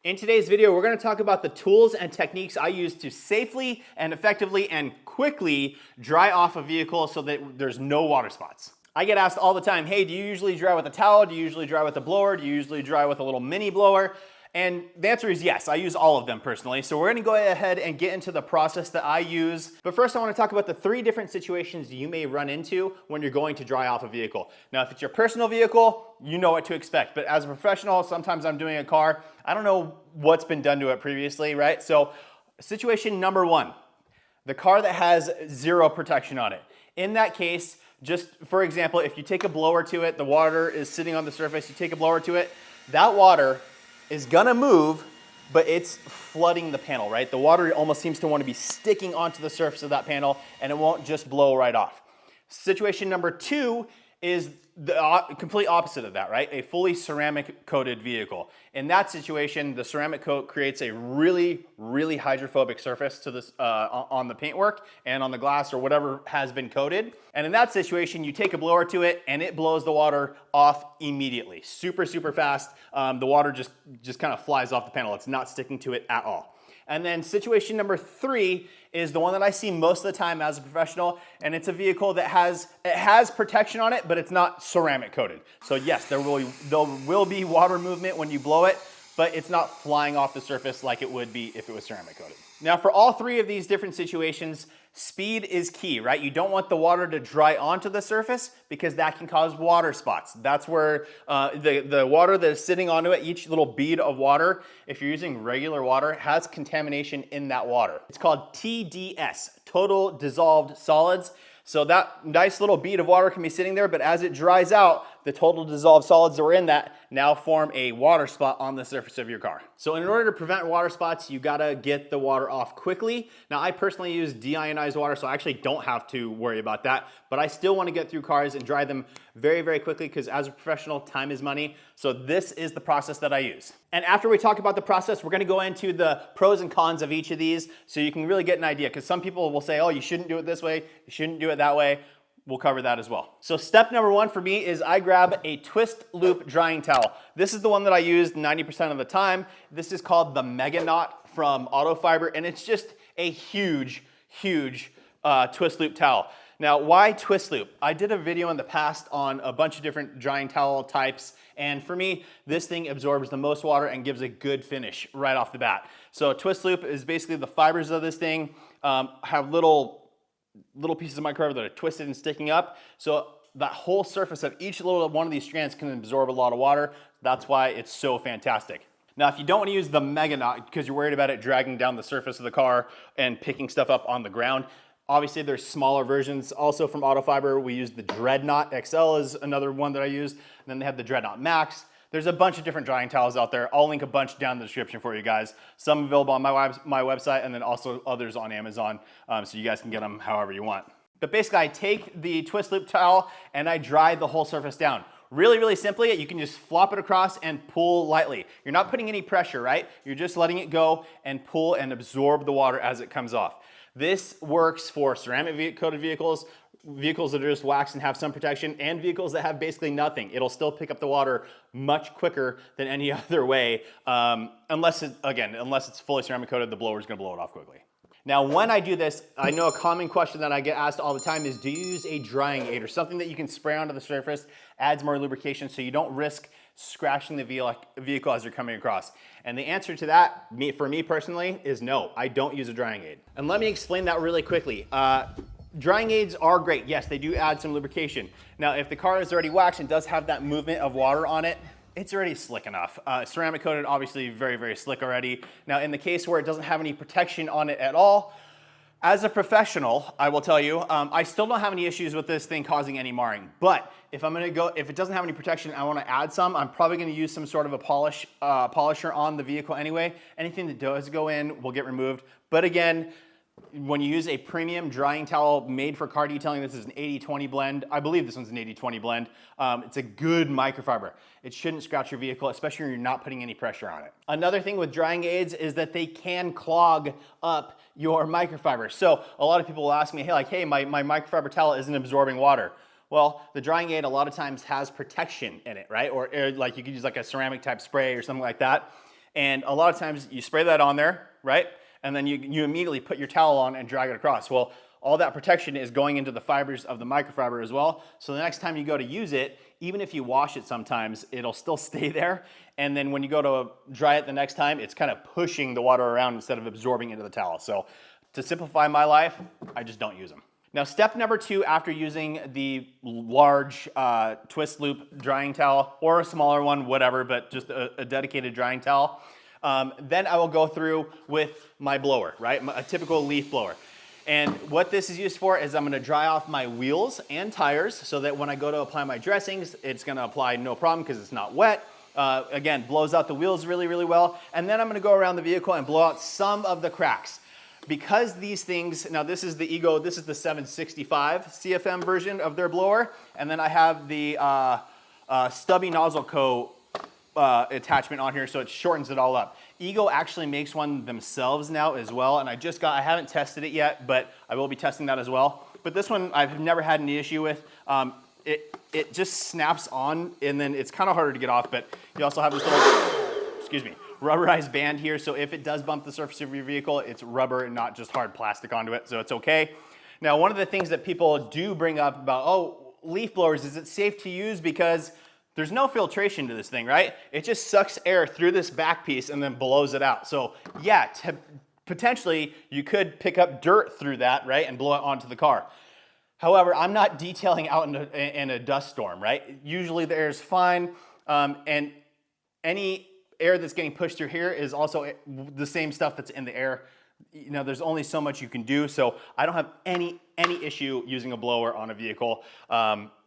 In today's video, we're going to talk about the tools and techniques I use to safely and effectively and quickly dry off a vehicle so that there's no water spots. I get asked all the time, hey, do you usually dry with a towel? Do you usually dry with a blower? Do you usually dry with a little mini blower? And the answer is yes, I use all of them personally. So we're gonna go ahead and get into the process that I use. But first I wanna talk about the 3 different situations you may run into when you're going to dry off a vehicle. Now, if it's your personal vehicle, you know what to expect. But as a professional, sometimes I'm doing a car, I don't know what's been done to it previously, right? So situation number 1, the car that has 0 protection on it. In that case, just for example, if you take a blower to it, the water is sitting on the surface, you take a blower to it, that water is gonna move, but it's flooding the panel, right? The water almost seems to want to be sticking onto the surface of that panel and it won't just blow right off. Situation number 2 is the complete opposite of that, right? A fully ceramic coated vehicle. In that situation, the ceramic coat creates a really, really hydrophobic surface to this on the paintwork and on the glass or whatever has been coated. And in that situation, you take a blower to it and it blows the water off immediately. Super, super fast. The water just kind of flies off the panel. It's not sticking to it at all. And then situation number 3 is the one that I see most of the time as a professional, and it's a vehicle that has protection on it, but it's not ceramic coated. So yes, there will be water movement when you blow it, but it's not flying off the surface like it would be if it was ceramic coated. Now for all 3 of these different situations, speed is key, right? You don't want the water to dry onto the surface because that can cause water spots. That's where the water that is sitting onto it, each little bead of water, if you're using regular water, has contamination in that water. It's called TDS, total dissolved solids. So that nice little bead of water can be sitting there, but as it dries out, the total dissolved solids that were in that now form a water spot on the surface of your car. So in order to prevent water spots, you gotta get the water off quickly. Now I personally use deionized water, so I actually don't have to worry about that, but I still wanna get through cars and dry them very, very quickly because as a professional, time is money. So this is the process that I use. And after we talk about the process, we're gonna go into the pros and cons of each of these so you can really get an idea, because some people will say, oh, you shouldn't do it this way, you shouldn't do it that way. We'll cover that as well. So step number 1 for me is I grab a twist loop drying towel. This is the one that I use 90% of the time. This is called the Mega Knot from Auto Fiber, and it's just a huge, huge twist loop towel. Now, why twist loop? I did a video in the past on a bunch of different drying towel types, and for me, this thing absorbs the most water and gives a good finish right off the bat. So twist loop is basically the fibers of this thing have little pieces of microfiber that are twisted and sticking up. So that whole surface of each little one of these strands can absorb a lot of water. That's why it's so fantastic. Now, if you don't want to use the Mega Knot because you're worried about it dragging down the surface of the car and picking stuff up on the ground, obviously there's smaller versions. Also from Auto Fiber, we use the Dreadnought XL is another one that I use. And then they have the Dreadnought Max. There's a bunch of different drying towels out there. I'll link a bunch down in the description for you guys. Some available on my website and then also others on Amazon, so you guys can get them however you want. But basically I take the twist loop towel and I dry the whole surface down. Really, really simply, you can just flop it across and pull lightly. You're not putting any pressure, right? You're just letting it go and pull and absorb the water as it comes off. This works for ceramic coated vehicles, vehicles that are just waxed and have some protection, and vehicles that have basically nothing. It'll still pick up the water much quicker than any other way, unless it's fully ceramic coated, the blower is gonna blow it off quickly. Now, when I do this, I know a common question that I get asked all the time is, do you use a drying aid or something that you can spray onto the surface, adds more lubrication so you don't risk scratching the vehicle as you're coming across? And the answer to that, for me personally, is no, I don't use a drying aid. And let me explain that really quickly. Drying aids are great. Yes, they do add some lubrication. Now, if the car is already waxed and does have that movement of water on it, it's already slick enough. Ceramic coated, obviously very, very slick already. Now, in the case where it doesn't have any protection on it at all, as a professional, I will tell you, I still don't have any issues with this thing causing any marring. But if it doesn't have any protection, I want to add some, I'm probably going to use some sort of a polisher on the vehicle anyway. Anything that does go in will get removed. But again, when you use a premium drying towel made for car detailing, this is an 80-20 blend. I believe this one's an 80-20 blend. It's a good microfiber. It shouldn't scratch your vehicle, especially when you're not putting any pressure on it. Another thing with drying aids is that they can clog up your microfiber. So a lot of people will ask me, hey, my microfiber towel isn't absorbing water. Well, the drying aid a lot of times has protection in it, right? Or like you could use like a ceramic type spray or something like that. And a lot of times you spray that on there, right? And then you immediately put your towel on and drag it across. Well, all that protection is going into the fibers of the microfiber as well. So the next time you go to use it, even if you wash it sometimes, it'll still stay there. And then when you go to dry it the next time, it's kind of pushing the water around instead of absorbing into the towel. So to simplify my life, I just don't use them. Now, step number 2 after using the large twist loop drying towel, or a smaller one, whatever, but just a dedicated drying towel, then I will go through with my blower, right? A typical leaf blower. And what this is used for is I'm gonna dry off my wheels and tires so that when I go to apply my dressings, it's gonna apply no problem because it's not wet. Again, blows out the wheels really, really well. And then I'm gonna go around the vehicle and blow out some of the cracks. Because these things, now this is the Ego, this is the 765 CFM version of their blower. And then I have the stubby nozzle coat attachment on here, so it shortens it all up. Ego actually makes one themselves now as well, and I haven't tested it yet, but I will be testing that as well. But this one I've never had any issue with. It just snaps on, and then it's kind of harder to get off, but you also have this little, rubberized band here, so if it does bump the surface of your vehicle, it's rubber and not just hard plastic onto it, so it's okay. Now, one of the things that people do bring up about, oh, leaf blowers, is it safe to use because there's no filtration to this thing, right? It just sucks air through this back piece and then blows it out. So yeah, potentially you could pick up dirt through that, right, and blow it onto the car. However, I'm not detailing out in a dust storm, right? Usually the air is fine, and any air that's getting pushed through here is also the same stuff that's in the air. You know, there's only so much you can do, so I don't have any issue using a blower on a vehicle.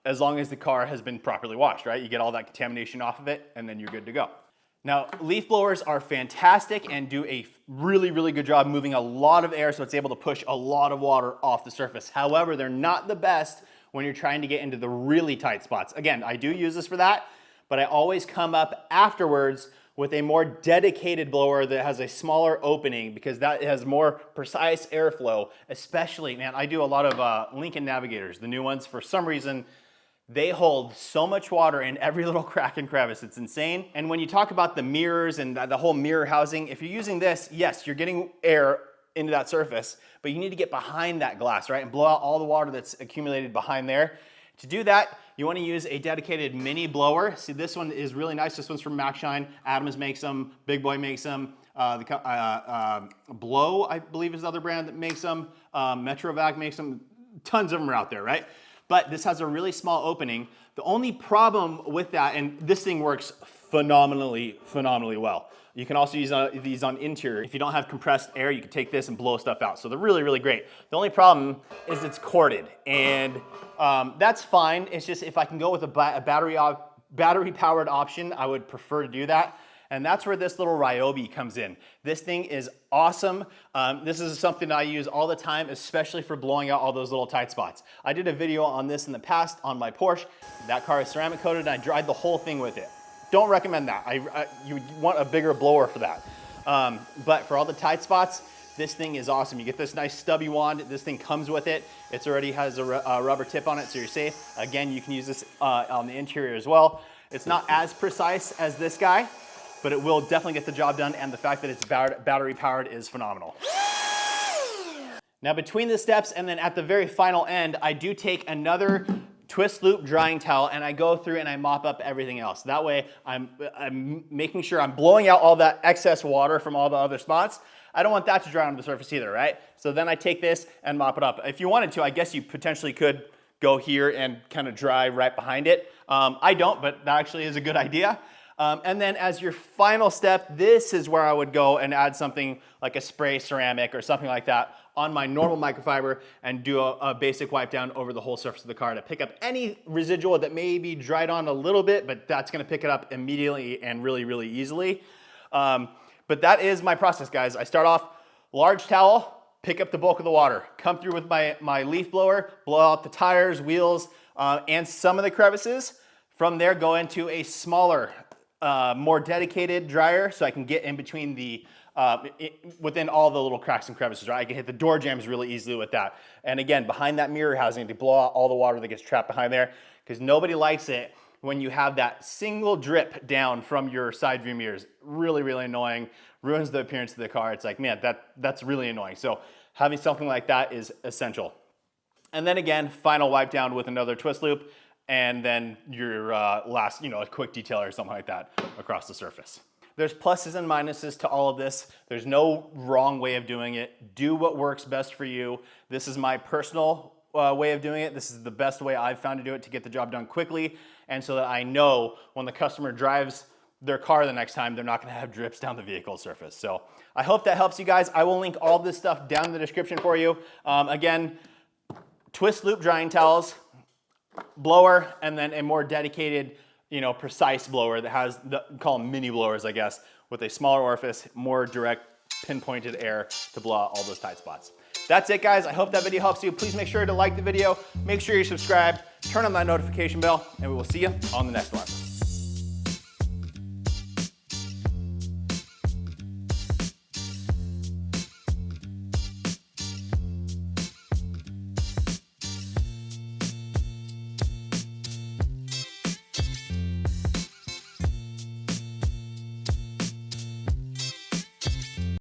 As long as the car has been properly washed, right? You get all that contamination off of it, and then you're good to go. Now, leaf blowers are fantastic and do a really, really good job moving a lot of air, so it's able to push a lot of water off the surface. However, they're not the best when you're trying to get into the really tight spots. Again, I do use this for that, but I always come up afterwards with a more dedicated blower that has a smaller opening because that has more precise airflow. Especially, man, I do a lot of Lincoln Navigators, the new ones. For some reason, they hold so much water in every little crack and crevice. It's insane. And when you talk about the mirrors and the whole mirror housing, if you're using this, yes, you're getting air into that surface, but you need to get behind that glass, right? And blow out all the water that's accumulated behind there. To do that, you want to use a dedicated mini blower. See, this one is really nice. This one's from MacShine. Adams makes them. Big Boy makes them. Blow, I believe, is the other brand that makes them. Metrovac makes them. Tons of them are out there, right? But this has a really small opening. The only problem with that, and this thing works phenomenally well. You can also use these on interior. If you don't have compressed air, you can take this and blow stuff out. So they're really, really great. The only problem is it's corded, and that's fine. It's just if I can go with a battery-powered option, I would prefer to do that. And that's where this little Ryobi comes in. This thing is awesome. This is something that I use all the time, especially for blowing out all those little tight spots. I did a video on this in the past on my Porsche. That car is ceramic coated, and I dried the whole thing with it. Don't recommend that. You want a bigger blower for that. But for all the tight spots, this thing is awesome. You get this nice stubby wand. This thing comes with it. It already has a rubber tip on it, so you're safe. Again, you can use this on the interior as well. It's not as precise as this guy, but it will definitely get the job done, and the fact that it's battery powered is phenomenal. Now, between the steps and then at the very final end, I do take another twist loop drying towel and I go through and I mop up everything else. That way I'm making sure I'm blowing out all that excess water from all the other spots. I don't want that to dry on the surface either, right? So then I take this and mop it up. If you wanted to, I guess you potentially could go here and kind of dry right behind it. I don't, but that actually is a good idea. And then as your final step, this is where I would go and add something like a spray ceramic or something like that on my normal microfiber and do a basic wipe down over the whole surface of the car to pick up any residual that may be dried on a little bit, but that's gonna pick it up immediately and really, really easily. But that is my process, guys. I start off large towel, pick up the bulk of the water, come through with my leaf blower, blow out the tires, wheels, and some of the crevices. From there, go into a smaller, more dedicated dryer so I can get in between the within all the little cracks and crevices, right? I can hit the door jambs really easily with that. And again, behind that mirror housing to blow out all the water that gets trapped behind there, because nobody likes it when you have that single drip down from your side view mirrors. Really, really annoying, ruins the appearance of the car. It's like, man, that's really annoying. So having something like that is essential. And then again, final wipe down with another twist loop, and then your last, a quick detailer or something like that across the surface. There's pluses and minuses to all of this. There's no wrong way of doing it. Do what works best for you. This is my personal way of doing it. This is the best way I've found to do it to get the job done quickly, and so that I know when the customer drives their car the next time, they're not gonna have drips down the vehicle surface. So I hope that helps you guys. I will link all this stuff down in the description for you. Again, twist loop drying towels, blower, and then a more dedicated, precise blower that has, call them mini blowers, I guess, with a smaller orifice, more direct pinpointed air to blow out all those tight spots. That's it, guys. I hope that video helps you. Please make sure to like the video, make sure you're subscribed, turn on that notification bell, and we will see you on the next one.